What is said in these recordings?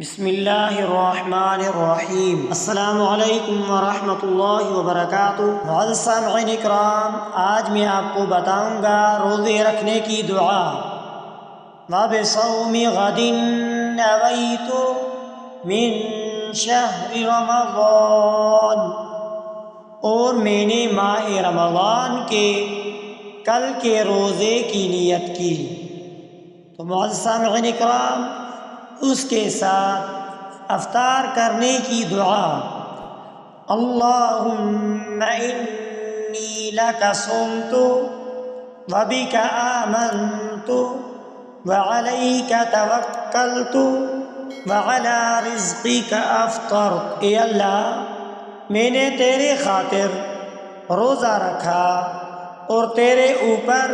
بسم اللہ الرحمن الرحیم۔ السلام علیکم ورحمۃ اللہ وبرکاتہ۔ معزز سامعین اکرام، آج میں آپ کو بتاؤں گا روزے رکھنے کی دعا۔ وَبِصَوْمِ غَدٍ نَوَيْتُ مِن شَهْرِ رمضان، اور میں نے ماہ رمضان کے کل کے روزے کی نیت کی۔ تو معزز سامعین اکرام، اس کے ساتھ افطار کرنے کی دعا: اللہم انی لک صمت وبک آمنت وعلیک توکلت وعلی رزقک افطرت۔ اے اللہ، میں نے تیرے خاطر روزہ رکھا اور تیرے اوپر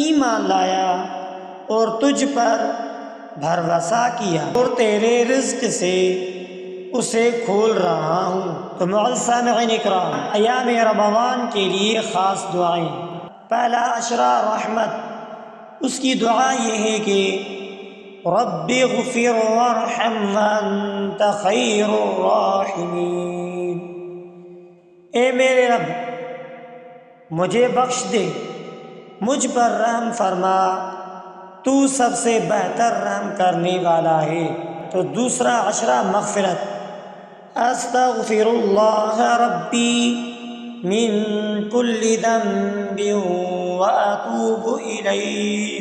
ایمان لایا اور تجھ پر بھروسہ کیا اور تیرے رزق سے اسے کھول رہا ہوں۔ تو معزز سامعین اکرام، ایام رمضان کے لیے خاص دعائیں۔ پہلا عشرہ رحمت، اس کی دعا یہ ہے کہ رب اغفر وارحم وانت خیر الراحمین۔ اے میرے رب، مجھے بخش دے، مجھ پر رحم فرما، تو سب سے بہتر رحم کرنے والا ہے۔ تو دوسرا عشرہ مغفرت، استغفر اللہ ربی من کل ذنب واتوب الیہ۔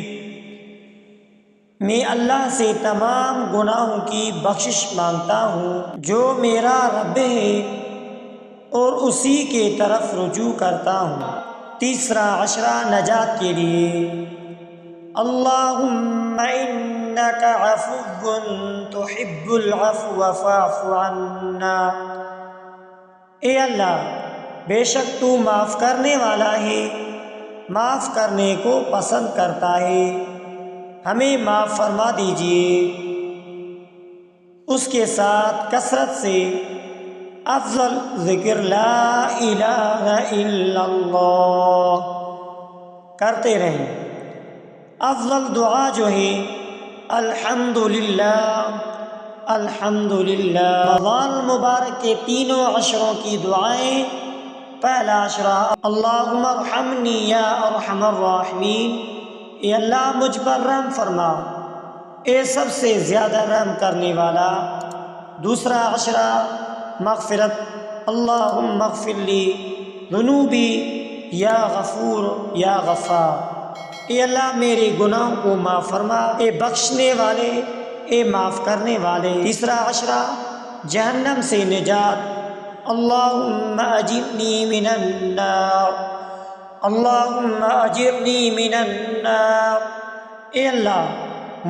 میں اللہ سے تمام گناہوں کی بخشش مانگتا ہوں جو میرا رب ہے، اور اسی کے طرف رجوع کرتا ہوں۔ تیسرا عشرہ نجات کے لیے، اللہم انک عفو تحب العفو فاعف عنا۔ اے اللہ، بے شک تو معاف کرنے والا ہے، معاف کرنے کو پسند کرتا ہے، ہمیں معاف فرما دیجیے۔ اس کے ساتھ کثرت سے افضل ذکر لا الہ الا اللہ کرتے رہیں۔ افضل دعا جو ہے الحمدللہ الحمدللہ۔ رمضان المبارک کے تینوں عشروں کی دعائیں۔ پہلا عشرہ، اللہم ارحمنی یا ارحم الراحمین۔ اے اللہ، مجھ پر رحم فرما، اے سب سے زیادہ رحم کرنے والا۔ دوسرا عشرہ مغفرت، اللہم اغفر لی ذنوبی یا غفور یا غفار۔ اے اللہ، میرے گناہوں کو معاف فرما، اے بخشنے والے، اے معاف کرنے والے۔ تیسرا عشرہ جہنم سے نجات، اللہم اجرنی من النار، اللہم اجرنی من النار۔ اے اللہ،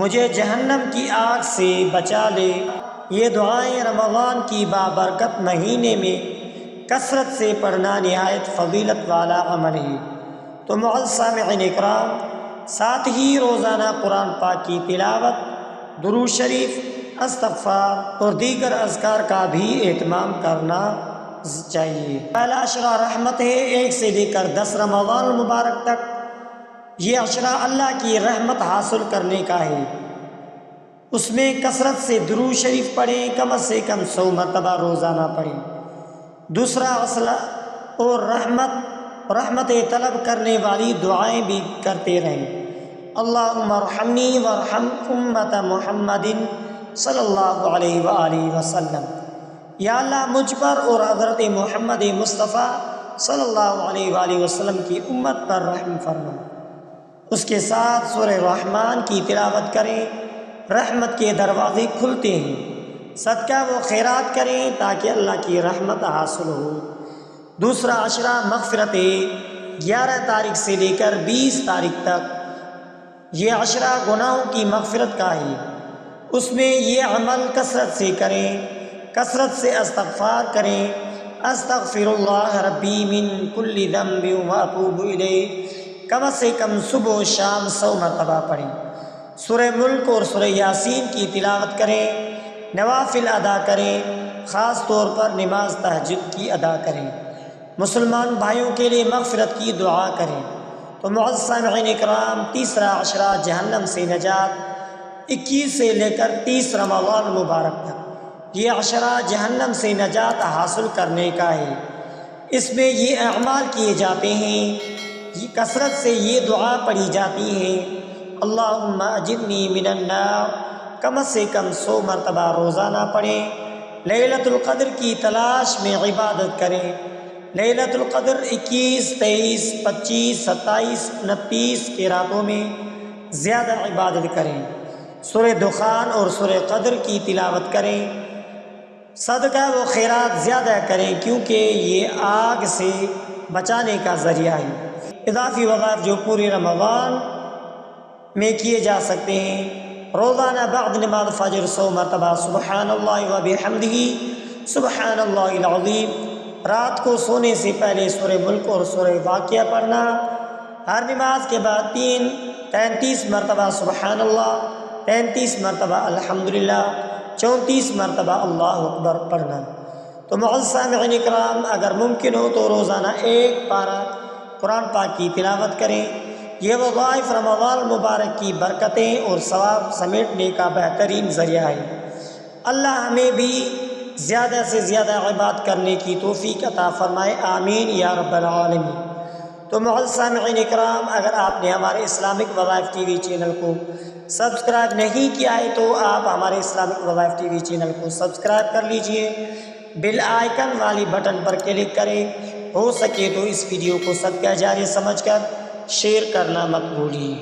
مجھے جہنم کی آگ سے بچا لے۔ یہ دعائیں رمضان کی بابرکت مہینے میں کثرت سے پڑھنا نہایت فضیلت والا عمل ہے۔ تو معزز سامعین اکرام، ساتھ ہی روزانہ قرآن پاک کی تلاوت، درود شریف، استغفار اور دیگر اذکار کا بھی اہتمام کرنا چاہیے۔ پہلا عشرہ رحمت ہے، 1 سے لے کر 10 رمضان المبارک تک۔ یہ عشرہ اللہ کی رحمت حاصل کرنے کا ہے۔ اس میں کثرت سے درود شریف پڑھیں، کم سے کم 100 مرتبہ روزانہ پڑھیں۔ دوسرا عشرہ اور رحمت طلب کرنے والی دعائیں بھی کرتے رہیں۔ اللہم ارحمنی وارحم امت محمد صلی اللہ علیہ وآلہ وسلم۔ یا اللہ، مجھ پر اور حضرت محمد مصطفیٰ صلی اللہ علیہ وآلہ وسلم کی امت پر رحم فرما۔ اس کے ساتھ سورہ رحمان کی تلاوت کریں، رحمت کے دروازے کھلتے ہیں۔ صدقہ و خیرات کریں تاکہ اللہ کی رحمت حاصل ہو۔ دوسرا عشرہ مغفرت ہے، 11 تاریخ سے لے کر 20 تاریخ تک۔ یہ عشرہ گناہوں کی مغفرت کا ہے۔ اس میں یہ عمل کثرت سے کریں، کثرت سے استغفار کریں۔ استغفر اللہ ربی من کل ذنب واتوب الیہ، کم سے کم صبح و شام 100 مرتبہ پڑھیں۔ سورہ ملک اور سورہ یاسین کی تلاوت کریں، نوافل ادا کریں، خاص طور پر نماز تہجد کی ادا کریں۔ مسلمان بھائیوں کے لیے مغفرت کی دعا کریں۔ تو معزز سامعین اکرام، تیسرا عشرہ جہنم سے نجات، 21 سے لے کر 30 رمضان مبارک تک یہ عشرہ جہنم سے نجات حاصل کرنے کا ہے۔ اس میں یہ اعمال کیے جاتے ہیں، یہ کثرت سے یہ دعا پڑھی جاتی ہے، اللہم اجرنی من النار، کم سے کم 100 مرتبہ روزانہ پڑھیں۔ لیلۃ القدر کی تلاش میں عبادت کریں۔ لیلۃ القدر 21، 23، 25، 27، 29 کی راتوں میں زیادہ عبادت کریں۔ سورہ دخان اور سورہ قدر کی تلاوت کریں۔ صدقہ و خیرات زیادہ کریں کیونکہ یہ آگ سے بچانے کا ذریعہ ہے۔ اضافی وظائف جو پورے رمضان میں کیے جا سکتے ہیں، روزانہ بعد نماز فجر 100 مرتبہ سبحان اللہ و بحمدہ سبحان اللہ العظیم۔ رات کو سونے سے پہلے سورہ ملک اور سورہ واقعہ پڑھنا۔ ہر نماز کے بعد 33 مرتبہ سبحان اللہ، 33 مرتبہ الحمدللہ، 34 مرتبہ اللہ اکبر پڑھنا۔ تو معزز سامعین اکرام، اگر ممکن ہو تو روزانہ 1 پارہ قرآن پاک کی تلاوت کریں۔ یہ وظائف رمضان المبارک کی برکتیں اور ثواب سمیٹنے کا بہترین ذریعہ ہے۔ اللہ ہمیں بھی زیادہ سے زیادہ عبادت کرنے کی توفیق عطا فرمائے، آمین یا رب العالمین۔ تو معزز سامعین اکرام، اگر آپ نے ہمارے اسلامک وظائف ٹی وی چینل کو سبسکرائب نہیں کیا ہے تو آپ ہمارے اسلامک وظائف ٹی وی چینل کو سبسکرائب کر لیجئے، بیل آئیکن والی بٹن پر کلک کریں۔ ہو سکے تو اس ویڈیو کو صدقہ جاریہ سمجھ کر شیئر کرنا مت بھولیے۔